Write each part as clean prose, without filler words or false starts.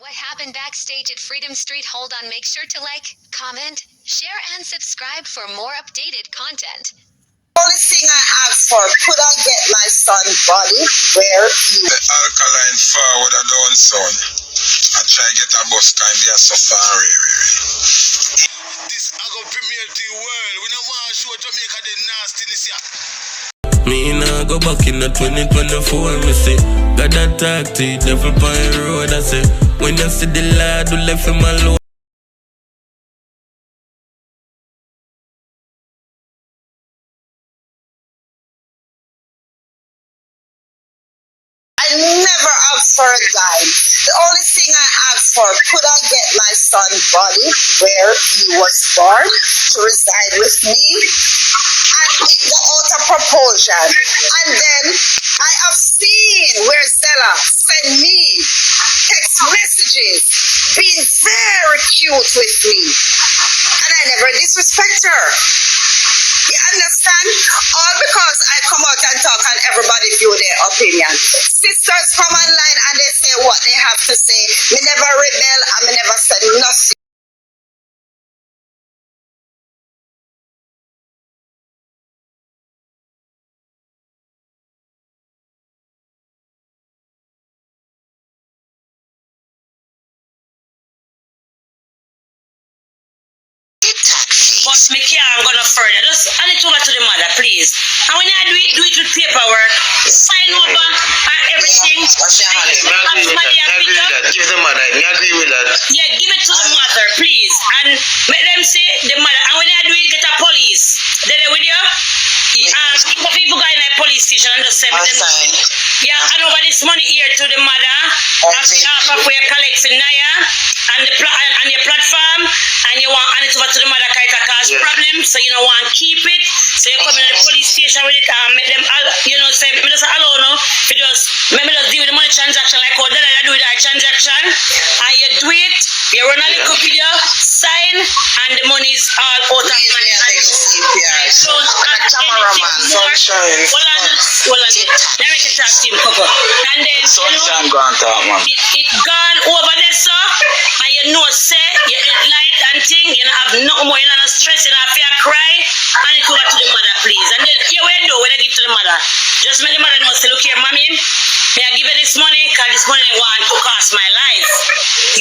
What happened backstage at Freedom Street? Hold on, make sure to like, comment, share, and subscribe for more updated content. Only thing I asked for, could I get my son body where he... The Alkaline forward a down son. I try to get a bus kind they are so far This I go premiere to the world. We don't want to show Jamaica the nastiness here. Me nah go back in the 2024, me say got that talk to you, never pine road. I say when you see the lad who left him alone. I never asked for a dime. The only thing I asked for, could I get my son body where he was born to reside with me? And it got out of proportion. And then I have seen where Zella sent me text messages being very cute with me. And I never disrespect her. You understand? All because I come out and talk and everybody view their opinion. Sisters come online and they say what they have to say. Me never rebel and me never said nothing. But me can't go no further. Just hand it over to the mother, please. And when I do it with paperwork, sign over and everything. I agree with that. Give the mother. I agree with that. Yeah, give it to the mother, please. And let them say the mother. And when I do it, get a police. They there with you? If people go in a police station and just say them, yeah, hand over this money here to the mother. Half of where you collect for Niah and your platform, and you want hand it over to the mother because it cause problems, so you don't want to keep it. So you come in the police station with it and make them, you know, say, me just allow no, you just, maybe just deal with the money transaction like how that I do with that transaction, and you do it, you run a little video, sign, and the money is all out of my hand. So, Sunshine. Hold on. Let me get that team cover. And then, Sunshine gone talk, man. It gone over there, sir, and you know, say, you light and thing, you don't have no more, you don't have stress, you don't have fear, cry, and it over to the mother, please. And then, here we do, when I give to the mother, just make the mother know, say, look here, mommy, may I give you this money, because this money want to cost my life.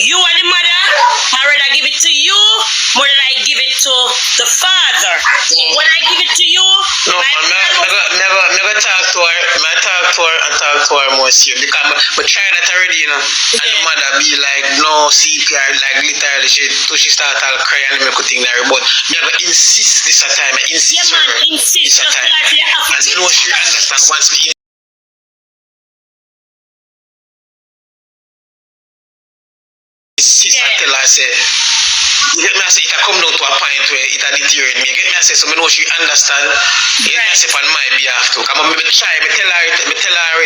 You are the mother, I'd rather give it to you more than I give it to the father. When I give it to you, no, never talk to her. I talk to her more serious because I'm trying that already, you know. And the mother be like, no CPR, like literally she start to cry and make a thing there. But me I insist this a time. I insist her. Insist. This a time. And you know she understand once we insist until I say. You get me, I say, it come down to a point where it a deteriorate me. You get me, I say, so I know she understand. You get me, I say, on my behalf too. Come on, me try, me tell her,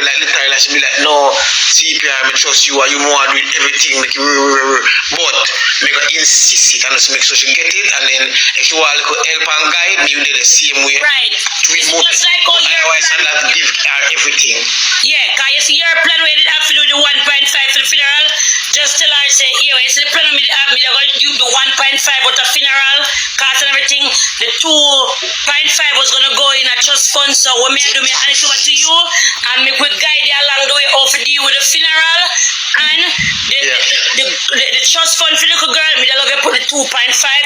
like, literally, she be like, no, CPR, me trust you, and you want to do everything, like, but, me go insist it, and just make sure she get it, and then, if she want to help and guide me, you do the same way. Right. It's just like all your otherwise, I have to give her everything. Yeah, because you see your plan where you did have to do the 1.5 for the funeral, just tell her, say, here, you see the plan me have, me going to do the 1.5 with the funeral cost and everything. The 2.5 was gonna go in a trust fund. So when me do me hand it over to you, and me could guide you along the way of deal with the funeral and the trust fund for the little girl. Me the love you put the 2.5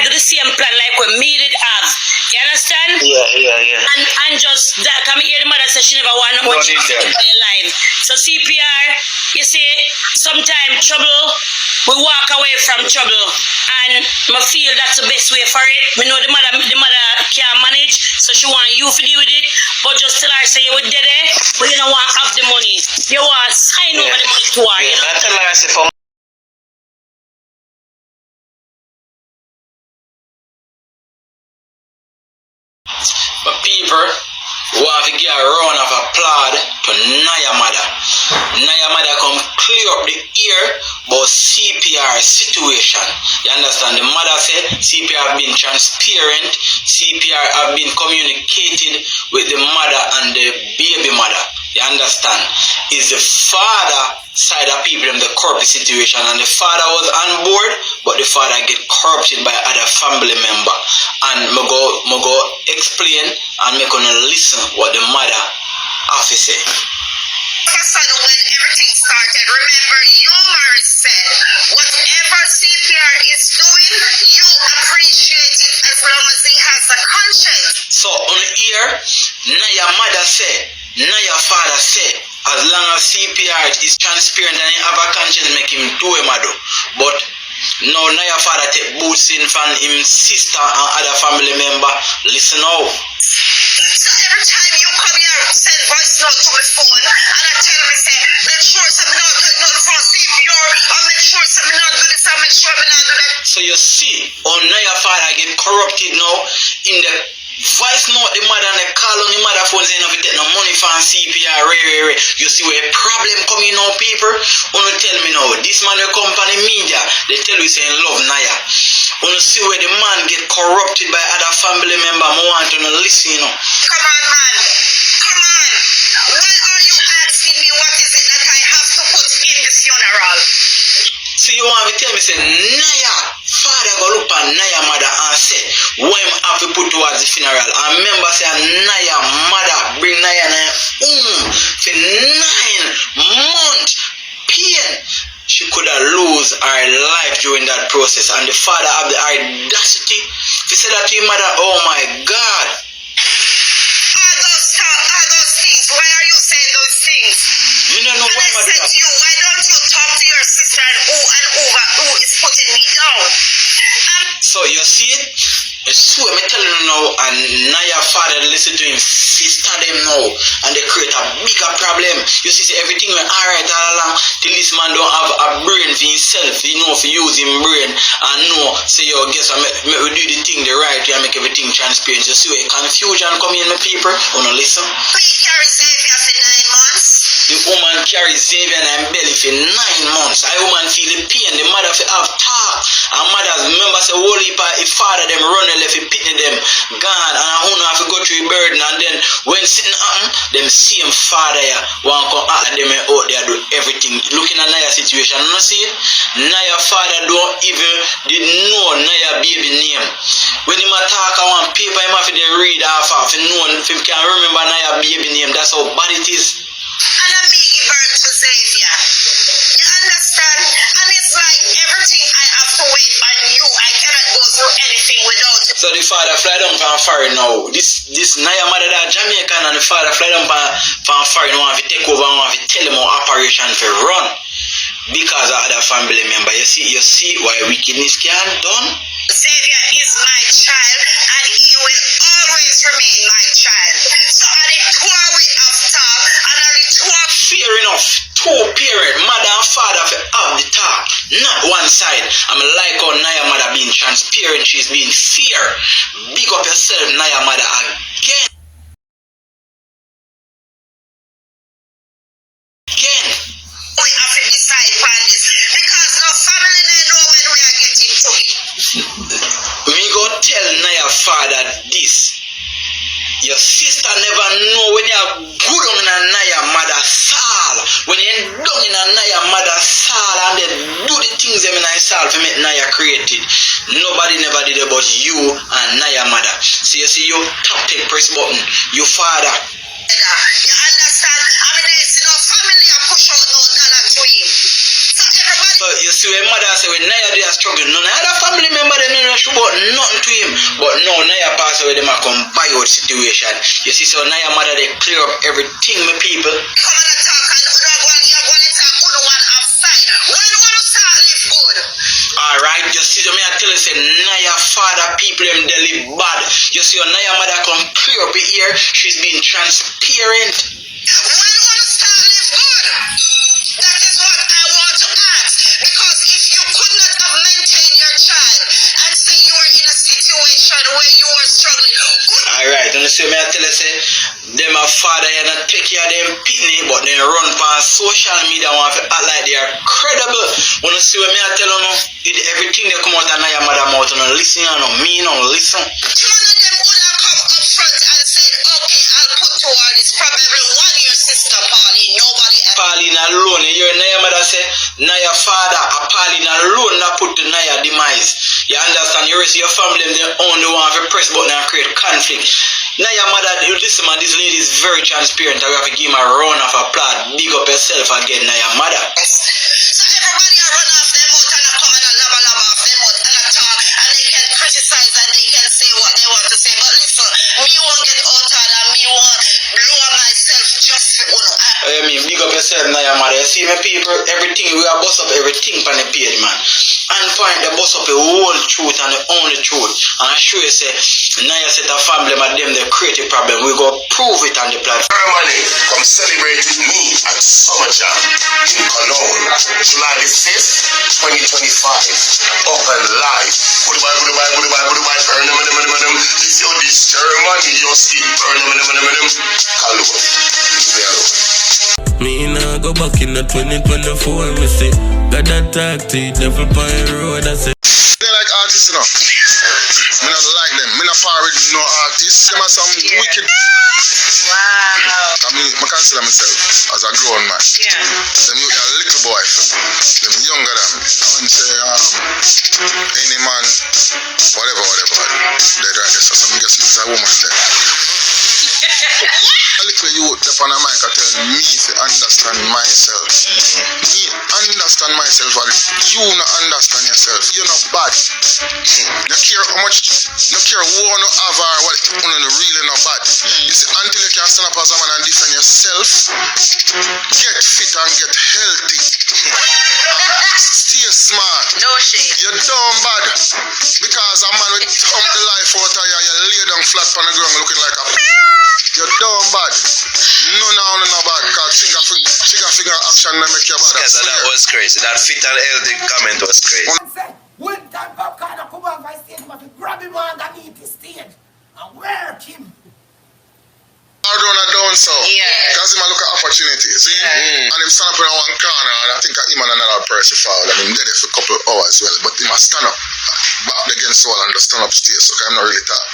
do the same plan like what me did have. You understand? Yeah. And just that. Come hear the mother say she never want no much in her life. So CPR, you see, sometimes trouble, we walk away from trouble, and I feel that's the best way for it. Me know the mother can't manage, so she want you to deal with it. But just tell her, say you were dead, but you don't want to have the money. You want to sign over the money to her. Yeah, you know? I tell her, I say, for but people who have to get a round of applause to Niah mother. Niah mother come clear up the ear about CPR situation. You understand? The mother said CPR have been transparent, CPR have been communicated with the mother and the baby mother. You understand? understand is the father side of people in the corporate situation, and the father was on board, but the father get corrupted by other family member. And me go explain and me gonna listen what the mother have to say. When everything started, remember, Yomar said, whatever CPR is doing, you appreciate it as long as he has a conscience. So on here, Niah mother say, Niah father say, as long as CPR is transparent and he have a conscience, make him do him do. But now Niah father take boots in from him sister and other family member. Listen now. So every time you come here, send voice note to my phone, and I tell me, say, make sure some not do nothing for CPR, and make sure some not do this, and make sure me not do that. So you see, on Niah father get corrupted now in the voice note, the mother and the call on the mother phone saying if you take no money from CPR, you see where problem coming now, people. Wanna tell me now, this man the company media, they tell you saying love Niah. Wanna see where the man get corrupted by other family member, I want to listen, you know. Come on, man. Come on. Why are you asking me what is it that I have to put in the funeral? So you want to tell me, say, Niah, father go look at Niah mother and say, what him have to put towards the funeral? And remember, say, Niah mother bring Niah for 9 months. Pain. She could have lose her life during that process. And the father have the audacity to say that to your mother, oh my God. All those things, why are you saying those things? Me don't know why, I mother. said to you, why don't you talk to your sister and who is putting me down? So you see it? It's true, I'm telling you now, and Niah father listen to him, sister them now, and they create a bigger problem. You see, everything went alright all along, till this man don't have a brain for himself, you know, for using brain, and know, say, yo, guess I we do the thing the right way and make everything transparent. You see where confusion come in, my people? Wanna listen? We carry Xavier for 9 months. The woman carry Xavier and belly for 9 months. I woman feel the pain, the mother fi have talk, and mothers remember say, holy if father them run left it pitney them gone, and who know have to go through burden, and then when sitting happen, them same father want come out them out there do everything. Looking at Niah situation, you know see it? Niah father don't even did know Niah baby name. When him talk I want paper, him have to read half know if him can remember Niah baby name. That's how bad it is. And I give birth to Xavier. You understand? And it's like everything I have to wait on you. I cannot go through anything without you. So the father fly down from foreign now. This Niah mother that Jamaican, and the father fly down from foreign want to take over, want to tell him how operation to run because of other family member. You see why wickedness can done. Xavier is my child, and he will always remain my child. So I the two we have talk, and I the two. Fair enough. Two parent, mother and father for have the talk, not one side. I'm like how Niah mother being transparent, she's being fair. Big up yourself, Niah mother, again. We have to decide on this because no family they know when we are getting to it. Me go tell Niah father this. Your sister never know when you are good on a Niah mother sal. When you down in a Niah mother sal and they do the things them in a sal to make Niah created. Nobody never did about you and Niah mother. So you see you top take press button. Your father. You understand? I mean, there's no family I push out no dollar to him. So everybody. So you see when mother say when Niah they are struggling, none other family member they know should about nothing to him. But now Niah pass away, them a come buy out situation. You see, so Niah mother they clear up everything, my people. Come on and talk and you're going to talk on one outside. When you want to start live good. Alright, you see, me I tell you say Niah father people them they live bad. You see, Niah mother come clear up here, she's being transparent. When you want to start live good. That is what I want to ask. Because if you could not have maintained your child and say you are in a situation where you are struggling. Alright, and you see me I tell you say them a father and not take care of them pitney, but they run past social media want to act like they are credible. When you see what me I tell you now, everything they come out of Niah mother mouth and listen and me no listen. One of them would have come up front and said, okay, I'll put toward this. Probably 1 year sister Pauline. Nobody else. Pauline alone, you hear Niah mother say, Niah father, a Pauline alone that put to Niah demise. You understand? You rest of your family, them the only one to press button and create conflict. Niah mother, you listen man, this lady is very transparent. I have to give him a round of applause. Big up yourself again, Niah mother. So everybody a run off them out and a come and a lava off them out and a talk and they can criticize and they can say what they want to say. But listen, me won't get outed and me won't lower myself just for uno. I mean, big up yourself, Niah mother. You see me people, everything, we are bust up everything on the page, man. And point the bust up the whole truth and the only truth. And I sure you say, Niah set a family, but them they create a problem. We go prove it on the platform. Germany, come celebrate with me at Summer Jam in Cologne, July the 5th, 2025. Open live. Goodbye. This is this Germany, you see. Cologne. Me nah go back in the 2024, me say. Got that tactic, devil pine road, I say. They like artists, you know. Me not like them. Me not far with no artists. Them are some wicked. Wow. I mean, I consider myself as a grown man. Yeah. Them you a little boy for me. Them younger than me. I wouldn't say any man, whatever. They don't guess some guess it's a woman there. A little youth up on a mic tell me to understand myself. Me understand myself while you not understand yourself. You're not bad. No care how much, no care who you have or what you really not bad. You see, until you can stand up as a man and defend yourself, get fit and get healthy. Stay smart. No shade. You're dumb bad. Because a man will thump the life out of you and you lay down flat on the ground looking like a you're dumb bad. No bad. Because trigger finger action may make you bad. That was crazy. That fit and healthy comment was crazy. One time popcorn come on my stage, but grab him underneath the stage and work him. Down so. Yeah. Because him a look at opportunities. See? And him stand up in one corner and I think him and another person fall and him dead for a couple of hours well. But him a stand up back against the wall and just stand up stairs, so I'm not really talk.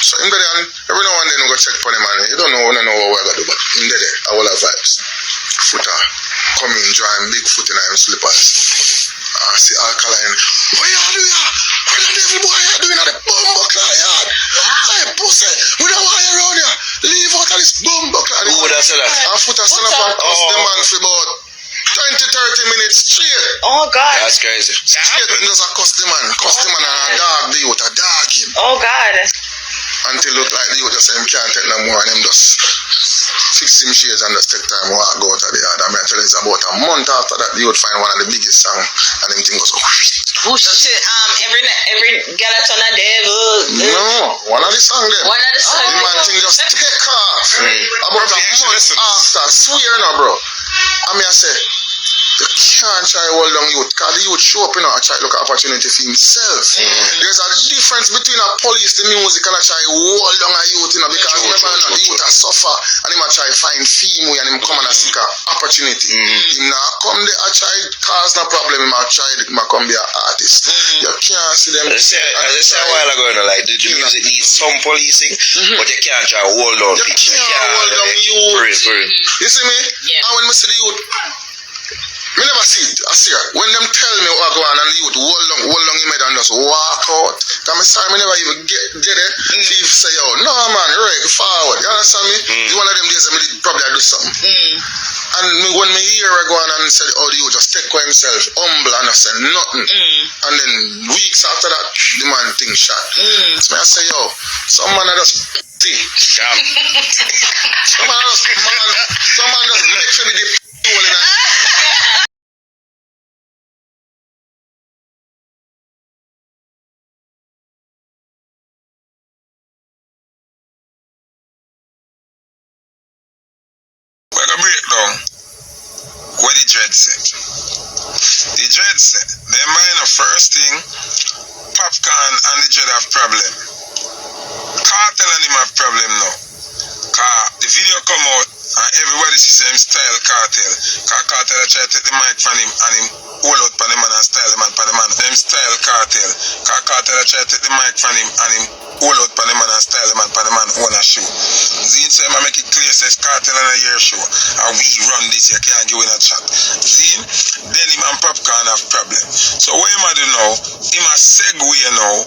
So him there and every now and then we go check upon him and you don't know what we're gonna do, but him there, all our vibes. Foota come in, drawing big foot in him slippers. I see Alkaline. What you do ya? What the devil boy you doing at the bumbo clad yard? Hey pussy, we don't want you around here. Leave out of this bumbo clad. Who would have said that? And Foota stand up and cuss the man for about 20-30 minutes straight. Oh God. That's crazy. Straight and just a cuss the man and a dog the youth, a dog him. Oh God. Until look like the youth just say him can't take no more and him just fix him shades and just take time walk go out of the yard. I mean I tell you it's about a month after that the youth find one of the biggest song and him thing goes Whoosh. Every galaton a devil. no, one of the song them. One of the songs. The man thing just take off. About a month after. Swear no bro. I mean I say you can't try hold on youth because the youth show up and try to look at opportunity for himself. There's a difference between a police the music and a try hold on a youth because remember the youth a suffer and him a try find fame and him come and seek a opportunity. Him now come there a try cause no problem him a try him a come be an artist. You can't see them. I said a while ago, like the music needs some policing, but you can't try hold on You people. can't hold on youth. For real. You see me? Yeah. And when I see the youth, me never see it. I see it. When them tell me what go on and the youth hold on him head and just walk out. Because me sorry, me never even get it. If say, yo, no man, right, forward. You understand me? The one of them days I did probably do something. And when me hear I go on and said, oh, the youth just take for himself, humble and I say nothing. And then weeks after that, the man thing shot. So I say, yo, some man I just see. Some man just make for me the hole in that. We're gonna break down what the dread said. The dread said, their mind the first thing, Popcorn and the dread have problem. Cartel and him have problem now. Cause the video come out and everybody see the same style Cartel. Cause Cartel try to take the mic from him and him hold out for the man and style the man for the man. Them style Cartel. Cause Cartel try to take the mic from him and him hold out pan the man and style the man pan the man own a show. Zin say I make it clear says cartel on a year show. And we run this, you can't go in a chat. Zin, then him and Popcorn have problem. So what him a do now, him a segue now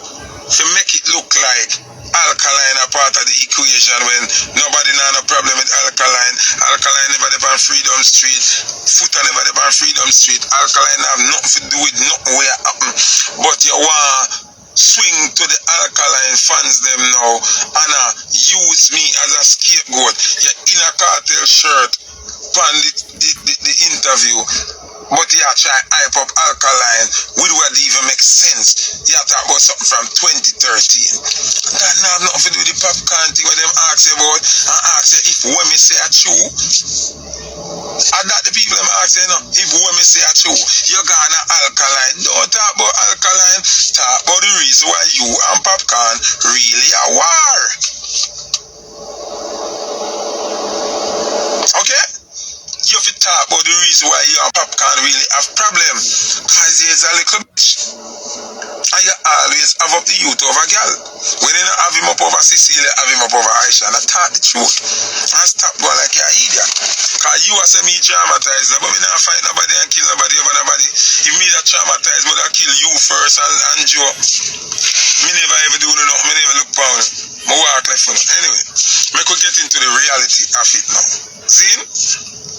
to make it look like Alkaline a part of the equation when nobody know no problem with Alkaline. Alkaline never dey on Freedom Street. Foota never dey on Freedom Street. Alkaline have nothing to do with nothing where happen. But you want swing to the Alkaline fans them now and use me as a scapegoat. You're in a cartel shirt on the interview. But you try hype up Alkaline with what even makes sense. You talk about something from 2013. That now have nothing to do with the Popcorn thing where them ask you about and ask you if what me say are true. And that the people them ask you, if what me say are true, you're gonna Alkaline. Don't talk about Alkaline, talk about the reason why you and Popcorn really are war. Okay? You have to talk about the reason why you and Popcorn really have problem. Because there's a little bitch. And you always have up the youth over girl. When you don't have him up over Cecilia, have him up over Aisha. And I talk the truth. And stop going like you're an idiot. Because you are saying me traumatized, but me not fight nobody and kill nobody over nobody. If me that traumatized, but I kill you first and Joe. Me never ever do nothing. Me never look down. I walk left for no. Anyway, me could get into the reality of it now. Zin?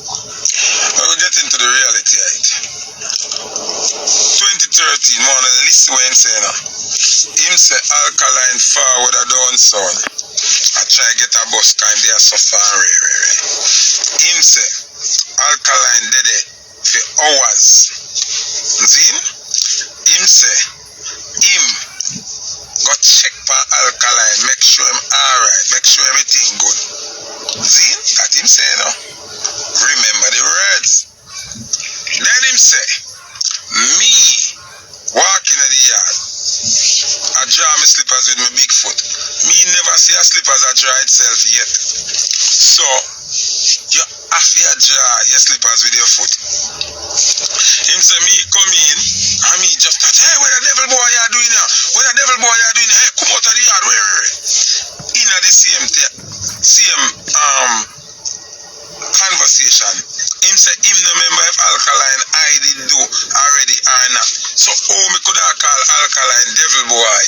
I will get into the reality of it. 2013, man, listen what him say now. Him say Alkaline forward a down son. I try get a bus kind they are so far rare. Him say Alkaline dead for hours. Zin? Him say him go check for Alkaline, make sure him alright, make sure everything good. Zin? That him say no. Remember the words. Then him say, me walking in the yard, I draw my slippers with my big foot. Me never see a slippers I draw itself yet. So, you have to draw your slippers with your foot. Him say, me come in, and me just touch, hey, what the devil boy you doing here? What the devil boy you doing here? Hey, come out of the yard, where? In the same conversation. Him say him no remember if Alkaline I did do already or not. So me could have call Alkaline devil boy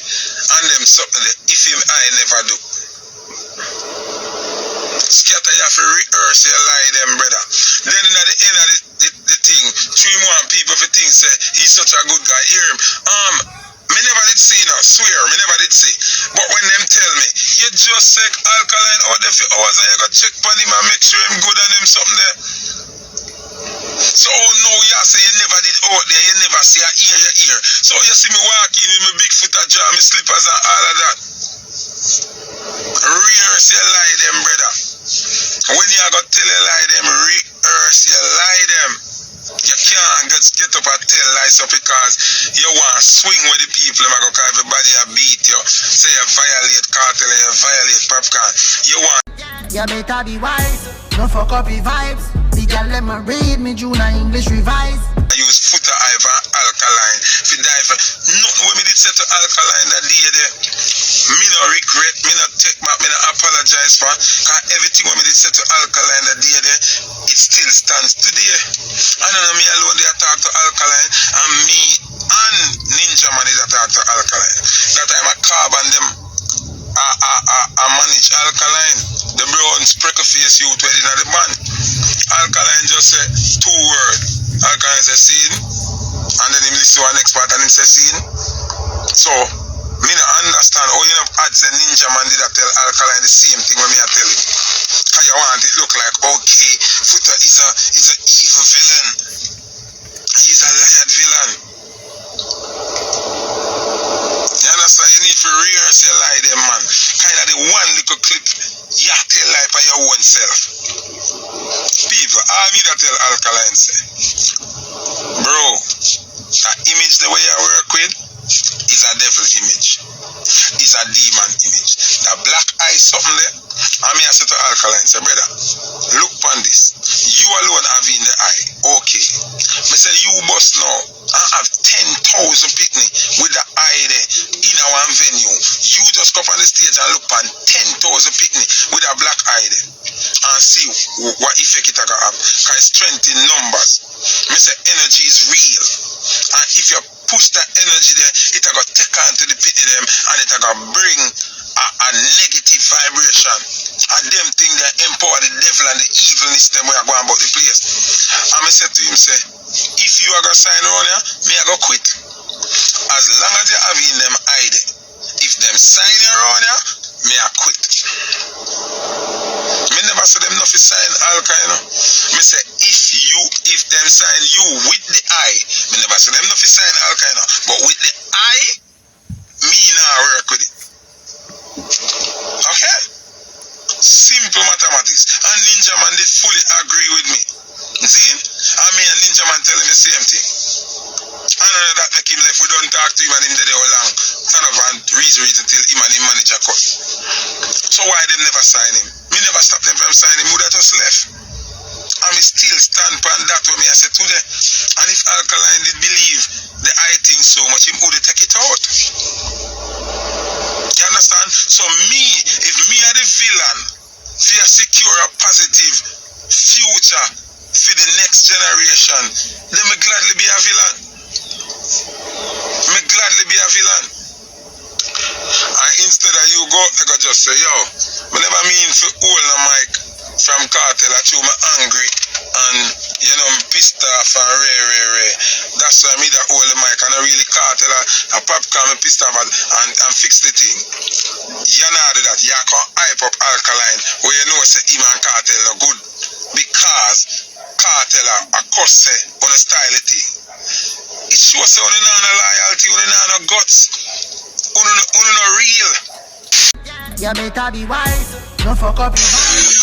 and them something that if him I never do. Skatta you have to rehearse your lie them brother. Then at the end of the thing, 3 more people for things say he's such a good guy. Hear him. Me never did see no, swear, me never did see. But when them tell me, you just check Alkaline out there for hours and you got check on him and make sure him good and him something there. So no, you say you never did out there, you never see a ear, your ear. So you see me walking with my big foot and jaw, my slippers and all of that. Rehearse your lie them, brother. When you got tell a lie them, rehearse your lie them. You can't just get up and tell lies up because you want to swing with the people. Because everybody beat you. Say you violate cartel and you violate Popcorn. You want. You better be wise. Don't fuck up your vibes. The girl let me read me Juna English revise. I use Foota Ivan Alkaline. If you dive, nothing when me did say to Alkaline that day there. Me no regret, me no take back, me no apologize for. Because everything when me did say to Alkaline that day there, it still stands today. I don't know me alone they talk to Alkaline and me and Ninja Man is talk to Alkaline. That time I carbon them I manage Alkaline. The brown spreckle face youth well in the band. Alkaline just say 2 words. Alkaline say scene. And then him listen to one next part and him say scene. So me no understand how you know had say Ninja Man did I tell Alkaline the same thing when me I tell him. Cause you want it look like okay, Foota is a evil villain. He's a liar villain. You understand? You need to rehearse your lie them man. Kind of the one little clip you tell lie by your own self. People, all me that tell Alkaline say, bro, that image the way you work with is a devil image. Is a demon image. That black eye something there. And me I say to Alkaline, say, brother, look on this. You alone have in the eye. Okay. Me say you boss now. I have 10,000 picnic with the eye there in our venue. You just come on the stage and look on 10,000 picnic with a black eye there and see what effect it gonna have. Because it's strength in numbers. Me say energy is real. And if you push that energy there, it gonna take on to the picnic them and it gonna bring a negative vibration. And them thing that empower the devil and the evilness them we are going about the place. And I said to him, say, if you are gonna sign around here, me I go quit. As long as you have in them hide, if them sign around here, me I quit. Me never say them nothing sign Alkaline. Me say if them sign you with the eye, me never say them nothing sign Alkaline. But with the eye, me now work with it. Okay? Simple mathematics. And Ninja Man they fully agree with me. See? And me and Ninja Man telling me the same thing. I don't know that make him left. We don't talk to him and him there all long. Turn up and reason till him and him manager cut. So why them never sign him? Me never stop them from signing him. Would have just left. And me still stand on that what me I said today. And if Alkaline did believe the eye thing so much, him would take it out. You understand? So if me are the villain, for secure a positive future for the next generation, then me gladly be a villain. Me gladly be a villain. And instead of you go, I could just say, yo, I never mean for hold the mic from cartel, I chew me angry and you know me pissed off and ray. That's why me that hold the mic and I really cartel a popcorn me pissed off and fix the thing. You know do that. You can hype up Alkaline where you know say him and cartel no good because cartel a cuss say on a style thing. It shows say on no loyalty, on no guts, on no real. You better be wise, don't fuck up your vibe.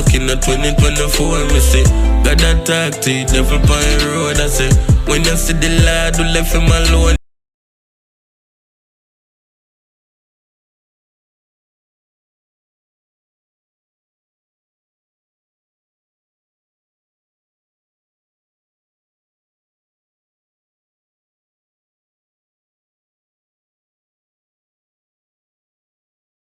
back in the 2024, me say. Got that talk to you, never on the road, I say. When you see the lad who left him alone.